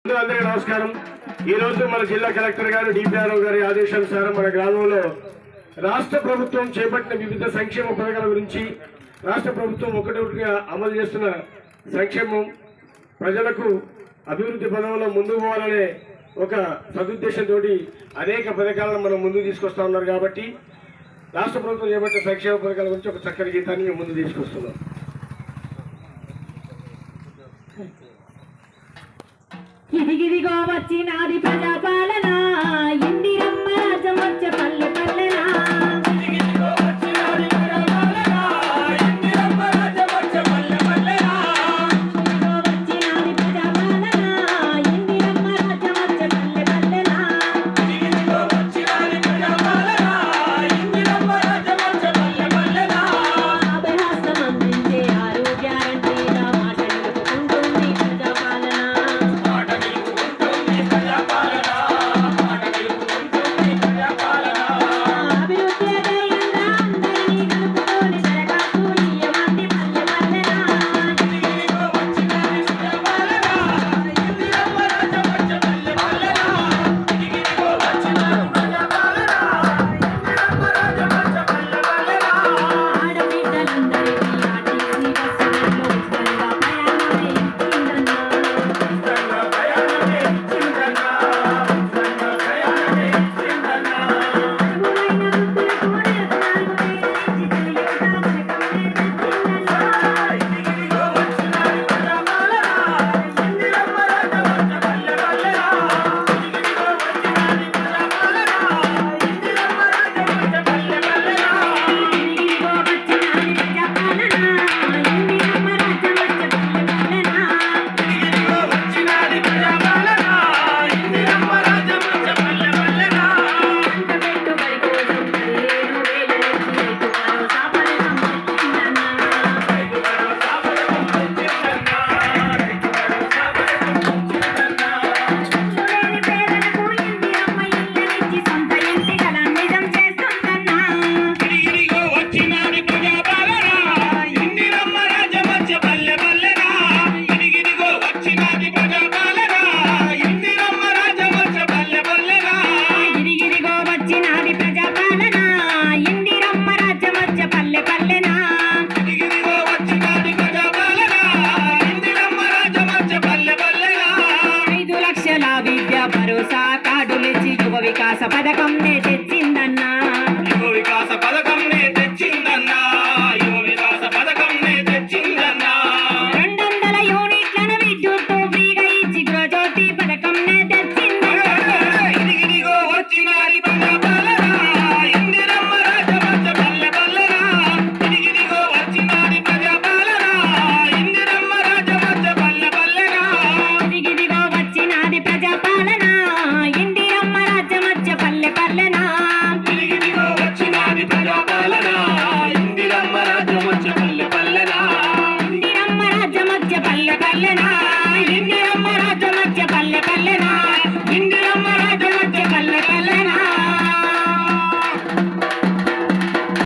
అందరికీ నమస్కారం। ఈ రోజు మన జిల్లా కలెక్టర్ గారు డిపిఆర్ఓ గారి ఆదేశానుసారం మన గ్రామంలో రాష్ట్ర ప్రభుత్వం చేపట్టిన వివిధ సంక్షేమ పథకాల గురించి, రాష్ట్ర ప్రభుత్వం ఒకటొకటిగా అమలు చేస్తున్న సంక్షేమం ప్రజలకు అభివృద్ధి పదంలో ముందుకు పోవాలనే ఒక సదుద్దేశంతో అనేక పథకాలను మనం ముందుకు తీసుకొస్తా ఉన్నారు। కాబట్టి రాష్ట్ర ప్రభుత్వం చేపట్టిన సంక్షేమ పథకాల గురించి ఒక చక్కటి గీతాన్ని ముందు తీసుకొస్తున్నాం। ఇదిగిదిగో వచ్చినాది ప్రజాపాలన, ఇందిరమ్మ రాజ్యం వచ్చే పల్లె పల్లెనా। ఇదిగిదిగో వచ్చినాది ప్రజాపాలన, ఇందిరమ్మ రాజ్యం వచ్చే పల్లె పల్లెనా। ఇదిగో వచ్చినాది ప్రజాపాలన, ఇందిరమ్మ రాజ్యం వచ్చే పల్లె పల్లెనా। ఇదిగిదిగో వచ్చినాది ప్రజాపాలన, ఇందిరమ్మ రాజ్యం వచ్చే పల్లె పల్లెనా। అభయహస్తం అందించే ఆరోగ్యారంటీగా మాట నిలుపుకుంటుంది ప్రజాపాలన। భరోసా కార్డులిచ్చి యువ వికాస పథకం నే తెచ్చిందన్నా, యువ వికాస పథకం నే తెచ్చిందన్నా, యువ వికాస పథకం నే తెచ్చిందన్నా। 200 యూనిట్లను విద్యుత్తు ఫ్రీగా ఇచ్చి గృహజ్యోతి పథకం నే తెచ్చిందన్నా। ఇదిగిదిగో వచ్చినాది ప్రజాపాలన, ఇందిరమ్మ రాజ్యం వచ్చే పల్లె పల్లెనా। ఇదిగిదిగో వచ్చినాది ప్రజాపాలన, ఇందిరమ్మ రాజ్యం వచ్చే పల్లె పల్లెనా। ఇదిగిదిగో వచ్చినాది ప్రజాపాలన, ఇందిరమ్మ రాజ్యం వచ్చే పల్లె పల్లెనా। ఇదిగిదిగో వచ్చినాది ప్రజాపాలన, ఇందిరమ్మ రాజ్యం వచ్చే పల్లె పల్లెనా। ఇందిరమ్మ రాజ్యం వచ్చే పల్లె పల్లెనా।